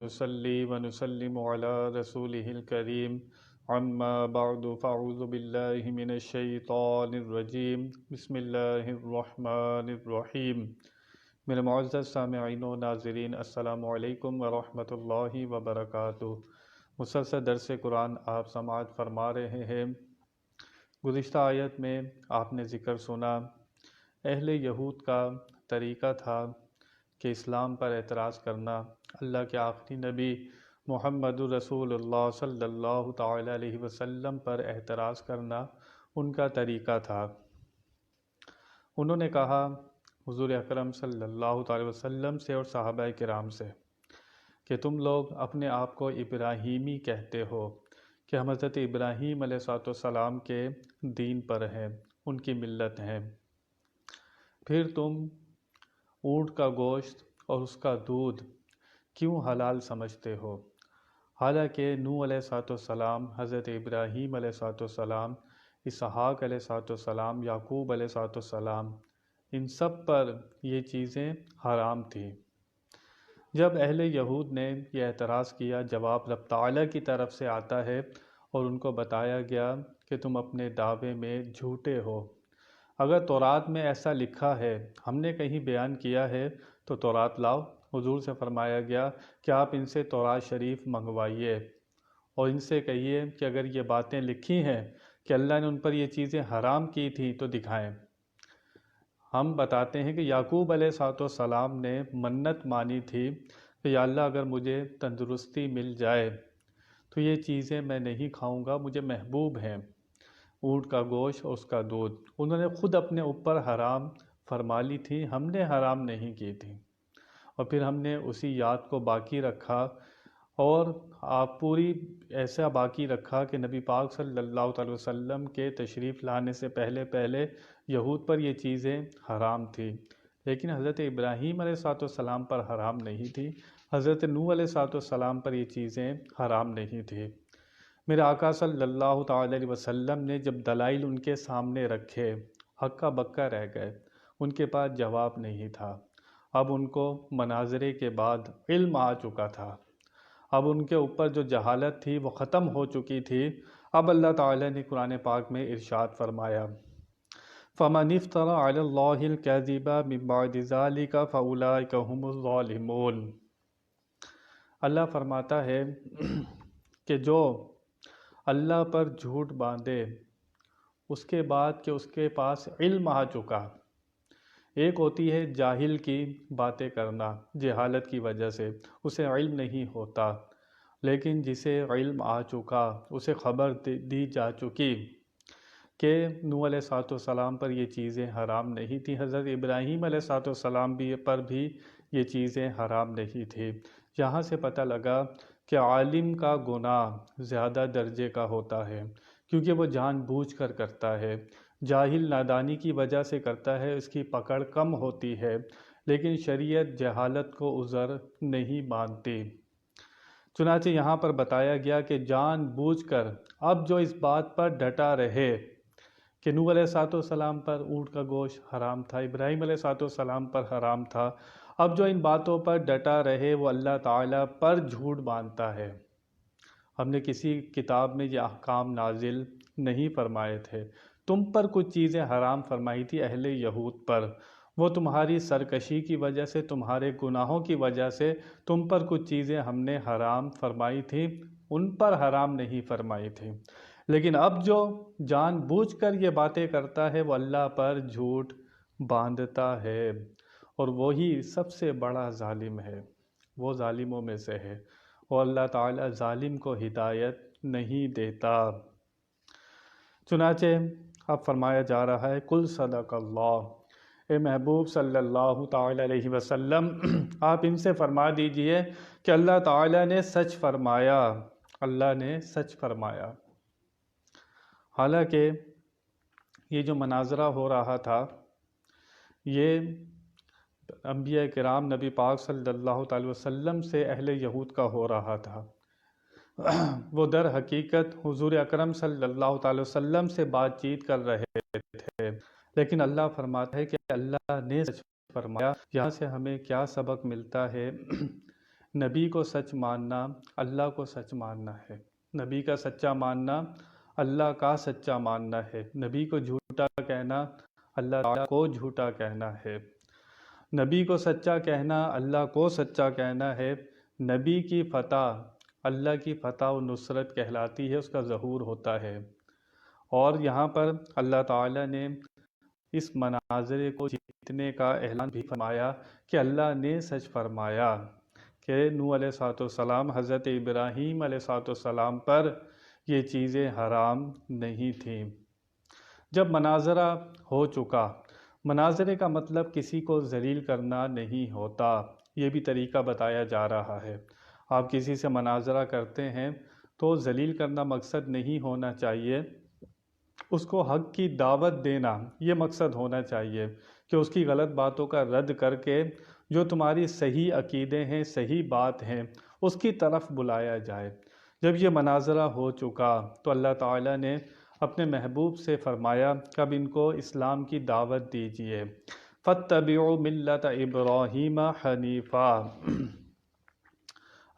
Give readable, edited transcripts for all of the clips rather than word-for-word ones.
نصلي ونسلم على رسوله الكريم عما بعد فاعوذ بالله من الشیطان الرجیم بسم اللہ الرحمن الرحیم۔ میرے معزز سامعین و ناظرین، السلام علیکم ورحمۃ اللہ وبرکاتہ۔ مسلسل درس قرآن آپ سماعت فرما رہے ہیں۔ گزشتہ آیت میں آپ نے ذکر سنا، اہل یہود کا طریقہ تھا کہ اسلام پر اعتراض کرنا، اللہ کے آخری نبی محمد رسول اللہ صلی اللہ تعالی علیہ وسلم پر اعتراض کرنا ان کا طریقہ تھا۔ انہوں نے کہا حضور اکرم صلی اللہ تعالی وسلم سے اور صحابہ کرام سے کہ تم لوگ اپنے آپ کو ابراہیمی کہتے ہو، کہ ہم حضرت ابراہیم علیہ السلام کے دین پر ہیں، ان کی ملت ہیں، پھر تم اونٹ کا گوشت اور اس کا دودھ کیوں حلال سمجھتے ہو؟ حالانکہ نوح علیہ السلام، حضرت ابراہیم علیہ السلام، اسحاق علیہ السلام، یعقوب علیہ السلام، ان سب پر یہ چیزیں حرام تھیں۔ جب اہل یہود نے یہ اعتراض کیا، جواب رب تعالیٰ کی طرف سے آتا ہے اور ان کو بتایا گیا کہ تم اپنے دعوے میں جھوٹے ہو۔ اگر تورات میں ایسا لکھا ہے، ہم نے کہیں بیان کیا ہے، تو تورات لاؤ۔ حضور سے فرمایا گیا کہ آپ ان سے تورات شریف منگوائیے اور ان سے کہیے کہ اگر یہ باتیں لکھی ہیں کہ اللہ نے ان پر یہ چیزیں حرام کی تھیں تو دکھائیں۔ ہم بتاتے ہیں کہ یعقوب علیہ السلام نے منت مانی تھی کہ یا اللہ اگر مجھے تندرستی مل جائے تو یہ چیزیں میں نہیں کھاؤں گا، مجھے محبوب ہیں اونٹ کا گوشت اور اس کا دودھ۔ انہوں نے خود اپنے اوپر حرام فرما لی تھی، ہم نے حرام نہیں کی تھی، اور پھر ہم نے اسی یاد کو باقی رکھا، اور آپ پوری ایسا باقی رکھا کہ نبی پاک صلی اللہ علیہ وسلم کے تشریف لانے سے پہلے یہود پر یہ چیزیں حرام تھی، لیکن حضرت ابراہیم علیہ السلام پر حرام نہیں تھی، حضرت نوح علیہ السلام پر یہ چیزیں حرام نہیں تھی۔ میرے آقا صلی اللہ تعالی علیہ وسلم نے جب دلائل ان کے سامنے رکھے، ہکا بکا رہ گئے، ان کے پاس جواب نہیں تھا۔ اب ان کو مناظرے کے بعد علم آ چکا تھا، اب ان کے اوپر جو جہالت تھی وہ ختم ہو چکی تھی۔ اب اللہ تعالیٰ نے قرآن پاک میں ارشاد فرمایا، فَمَنِ افْتَرَى عَلَى اللَّهِ الْكَذِبَ مِن بَعْدِ ذَلِكَ فَأُولَٰئِكَ هُمُ الظَّالِمُونَ۔ اللہ فرماتا ہے کہ جو اللہ پر جھوٹ باندھے اس کے بعد کہ اس کے پاس علم آ چکا، ایک ہوتی ہے جاہل کی باتیں کرنا، جہالت کی وجہ سے اسے علم نہیں ہوتا، لیکن جسے علم آ چکا، اسے خبر دی جا چکی کہ نوح علیہ السلام پر یہ چیزیں حرام نہیں تھیں، حضرت ابراہیم علیہ السلام پر بھی یہ چیزیں حرام نہیں تھیں۔ یہاں سے پتہ لگا کہ عالم کا گناہ زیادہ درجے کا ہوتا ہے، کیونکہ وہ جان بوجھ کر کرتا ہے، جاہل نادانی کی وجہ سے کرتا ہے، اس کی پکڑ کم ہوتی ہے، لیکن شریعت جہالت کو عذر نہیں مانتی۔ چنانچہ یہاں پر بتایا گیا کہ جان بوجھ کر اب جو اس بات پر ڈٹا رہے کہ نوح علیہ السلام پر اونٹ کا گوشت حرام تھا، ابراہیم علیہ السلام پر حرام تھا، اب جو ان باتوں پر ڈٹا رہے وہ اللہ تعالیٰ پر جھوٹ باندھتا ہے۔ ہم نے کسی کتاب میں یہ احکام نازل نہیں فرمائے تھے، تم پر کچھ چیزیں حرام فرمائی تھی اہل یہود پر، وہ تمہاری سرکشی کی وجہ سے، تمہارے گناہوں کی وجہ سے تم پر کچھ چیزیں ہم نے حرام فرمائی تھی، ان پر حرام نہیں فرمائی تھی، لیکن اب جو جان بوجھ کر یہ باتیں کرتا ہے وہ اللہ پر جھوٹ باندھتا ہے، اور وہی سب سے بڑا ظالم ہے، وہ ظالموں میں سے ہے، اور اللہ تعالیٰ ظالم کو ہدایت نہیں دیتا۔ چنانچہ اب فرمایا جا رہا ہے قل صدق اللہ، اے محبوب صلی اللہ تعالی علیہ وسلم آپ ان سے فرما دیجئے کہ اللہ تعالیٰ نے سچ فرمایا، اللہ نے سچ فرمایا۔ حالانکہ یہ جو مناظرہ ہو رہا تھا یہ انبیاء کرام نبی پاک صلی اللہ تعالی وسلم سے اہل یہود کا ہو رہا تھا، وہ در حقیقت حضور اکرم صلی اللہ تعالی وسلم سے بات چیت کر رہے تھے، لیکن اللہ فرماتا ہے کہ اللہ نے سچ فرمایا۔ یہاں سے ہمیں کیا سبق ملتا ہے؟ نبی کو سچ ماننا اللہ کو سچ ماننا ہے، نبی کا سچا ماننا اللہ کا سچا ماننا ہے، نبی کو جھوٹا کہنا اللہ تعالیٰ کو جھوٹا کہنا ہے، نبی کو سچا کہنا اللہ کو سچا کہنا ہے، نبی کی فتح اللہ کی فتح و نصرت کہلاتی ہے، اس کا ظہور ہوتا ہے۔ اور یہاں پر اللہ تعالیٰ نے اس مناظرے کو جیتنے کا اعلان بھی فرمایا کہ اللہ نے سچ فرمایا کہ نوح علیہ السلام حضرت ابراہیم علیہ السلام پر یہ چیزیں حرام نہیں تھیں۔ جب مناظرہ ہو چکا، مناظرے کا مطلب کسی کو ذلیل کرنا نہیں ہوتا، یہ بھی طریقہ بتایا جا رہا ہے۔ آپ کسی سے مناظرہ کرتے ہیں تو ذلیل کرنا مقصد نہیں ہونا چاہیے، اس کو حق کی دعوت دینا یہ مقصد ہونا چاہیے کہ اس کی غلط باتوں کا رد کر کے جو تمہاری صحیح عقیدے ہیں، صحیح بات ہیں، اس کی طرف بلایا جائے۔ جب یہ مناظرہ ہو چکا تو اللہ تعالیٰ نے اپنے محبوب سے فرمایا کہ اب ان کو اسلام کی دعوت دیجئے، فَاتَّبِعُوا مِلَّةَ إِبْرَاهِيمَ حَنِيفًا۔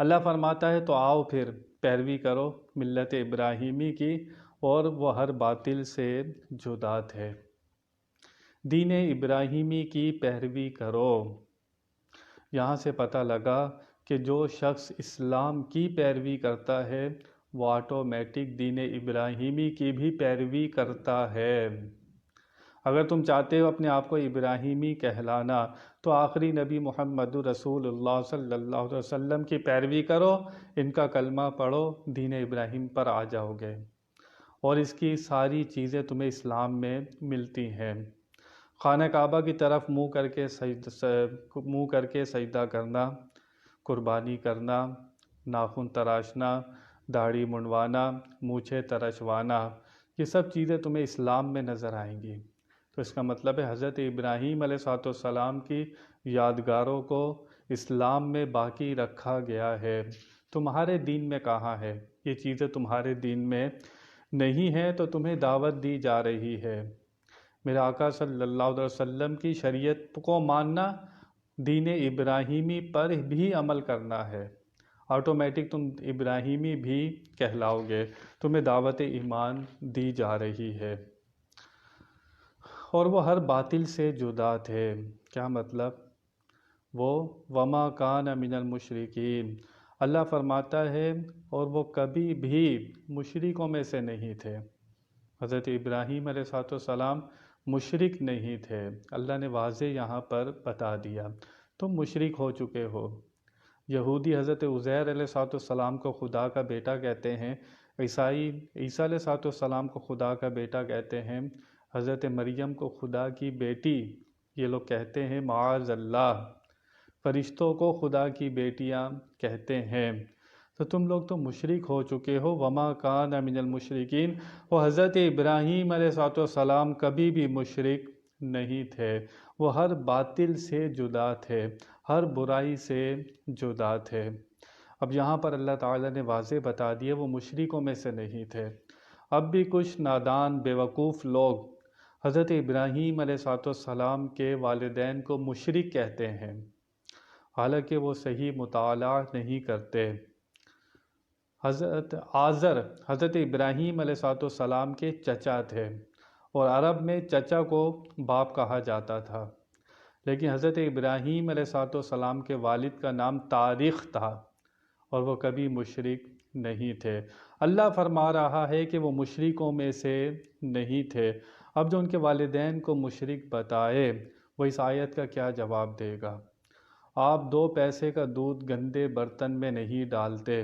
اللہ فرماتا ہے تو آؤ پھر پیروی کرو ملت ابراہیمی کی، اور وہ ہر باطل سے جدا تھے، دین ابراہیمی کی پیروی کرو۔ یہاں سے پتہ لگا کہ جو شخص اسلام کی پیروی کرتا ہے وہ آٹومیٹک دین ابراہیمی کی بھی پیروی کرتا ہے۔ اگر تم چاہتے ہو اپنے آپ کو ابراہیمی کہلانا تو آخری نبی محمد رسول اللہ صلی اللہ علیہ وسلم کی پیروی کرو، ان کا کلمہ پڑھو، دین ابراہیم پر آ جاؤ گے، اور اس کی ساری چیزیں تمہیں اسلام میں ملتی ہیں۔ خانہ کعبہ کی طرف منہ کر کے سجدہ کرنا، قربانی کرنا، ناخن تراشنا، داڑھی منڈوانا، مونچھیں ترشوانا، یہ سب چیزیں تمہیں اسلام میں نظر آئیں گی۔ تو اس کا مطلب ہے حضرت ابراہیم علیہ السلام کی یادگاروں کو اسلام میں باقی رکھا گیا ہے۔ تمہارے دین میں کہاں ہے؟ یہ چیزیں تمہارے دین میں نہیں ہے تو تمہیں دعوت دی جا رہی ہے۔ میرے آقا صلی اللہ علیہ وسلم کی شریعت کو ماننا، دین ابراہیمی پر بھی عمل کرنا ہے، آٹومیٹک تم ابراہیمی بھی کہلاؤ گے، تمہیں دعوت ایمان دی جا رہی ہے۔ اور وہ ہر باطل سے جدا تھے، کیا مطلب؟ وہ وما کان من المشرکین، اللہ فرماتا ہے اور وہ کبھی بھی مشرکوں میں سے نہیں تھے۔ حضرت ابراہیم علیہ السلام مشرک نہیں تھے، اللہ نے واضح یہاں پر بتا دیا تم مشرک ہو چکے ہو۔ یہودی حضرت عزیر علیہ السلام کو خدا کا بیٹا کہتے ہیں، عیسائی عیسیٰ علیہ السلام کو خدا کا بیٹا کہتے ہیں، حضرت مریم کو خدا کی بیٹی یہ لوگ کہتے ہیں، معاذ اللہ، فرشتوں کو خدا کی بیٹیاں کہتے ہیں۔ تو تم لوگ تو مشرک ہو چکے ہو، وما کان من المشرکین، وہ حضرت ابراہیم علیہ السلام کبھی بھی مشرک نہیں تھے، وہ ہر باطل سے جدا تھے، ہر برائی سے جدا تھے۔ اب یہاں پر اللہ تعالیٰ نے واضح بتا دیا وہ مشرکوں میں سے نہیں تھے۔ اب بھی کچھ نادان بیوقوف لوگ حضرت ابراہیم علیہ السلام کے والدین کو مشرک کہتے ہیں، حالانکہ وہ صحیح مطالعہ نہیں کرتے۔ حضرت آزر حضرت ابراہیم علیہ السلام کے چچا تھے، اور عرب میں چچا کو باپ کہا جاتا تھا، لیکن حضرت ابراہیم علیہ السلام کے والد کا نام طارق تھا، اور وہ کبھی مشرک نہیں تھے۔ اللہ فرما رہا ہے کہ وہ مشرکوں میں سے نہیں تھے۔ اب جو ان کے والدین کو مشرک بتائے وہ اس آیت کا کیا جواب دے گا؟ آپ 2 پیسے کا دودھ گندے برتن میں نہیں ڈالتے،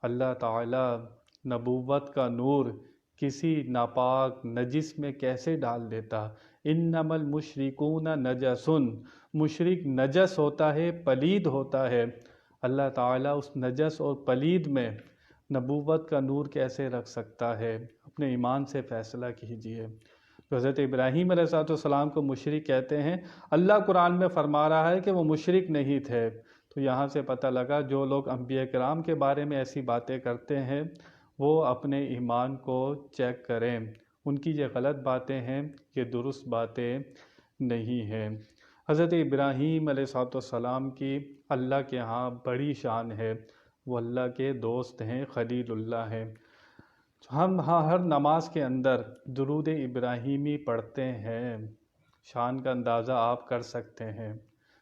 اللہ تعالیٰ نبوت کا نور کسی ناپاک نجس میں کیسے ڈال دیتا؟ انما المشرکون نجس، مشرک نجس ہوتا ہے، پلید ہوتا ہے، اللہ تعالیٰ اس نجس اور پلید میں نبوت کا نور کیسے رکھ سکتا ہے؟ اپنے ایمان سے فیصلہ کیجئے۔ تو حضرت ابراہیم علیہ السلام کو مشرک کہتے ہیں، اللہ قرآن میں فرما رہا ہے کہ وہ مشرک نہیں تھے۔ تو یہاں سے پتہ لگا جو لوگ انبیاء کرام کے بارے میں ایسی باتیں کرتے ہیں وہ اپنے ایمان کو چیک کریں، ان کی یہ غلط باتیں ہیں، یہ درست باتیں نہیں ہیں۔ حضرت ابراہیم علیہ السلام کی اللہ کے ہاں بڑی شان ہے، وہ اللہ کے دوست ہیں، خلیل اللہ ہیں۔ ہم ہر نماز کے اندر درود ابراہیمی پڑھتے ہیں، شان کا اندازہ آپ کر سکتے ہیں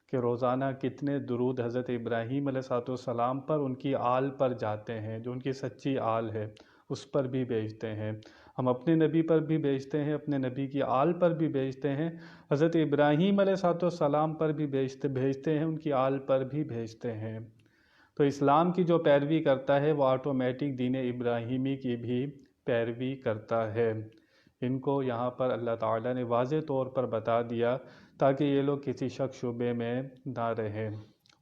کہ روزانہ کتنے درود حضرت ابراہیم علیہ السلام پر، ان کی آل پر جاتے ہیں، جو ان کی سچی آل ہے اس پر بھی بھیجتے ہیں۔ ہم اپنے نبی پر بھی بھیجتے ہیں، اپنے نبی کی آل پر بھی بھیجتے ہیں، حضرت ابراہیم علیہ السلام پر بھی بھیجتے ہیں، ان کی آل پر بھی بھیجتے ہیں۔ تو اسلام کی جو پیروی کرتا ہے وہ آٹومیٹک دین ابراہیمی کی بھی پیروی کرتا ہے۔ ان کو یہاں پر اللہ تعالیٰ نے واضح طور پر بتا دیا تاکہ یہ لوگ کسی شک شبے میں نہ رہیں۔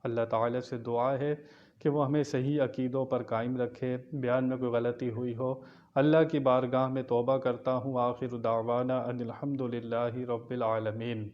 اللہ تعالیٰ سے دعا ہے کہ وہ ہمیں صحیح عقیدوں پر قائم رکھے، بیان میں کوئی غلطی ہوئی ہو اللہ کی بارگاہ میں توبہ کرتا ہوں۔ آخر دعوانا ان الحمد للہ رب العالمین۔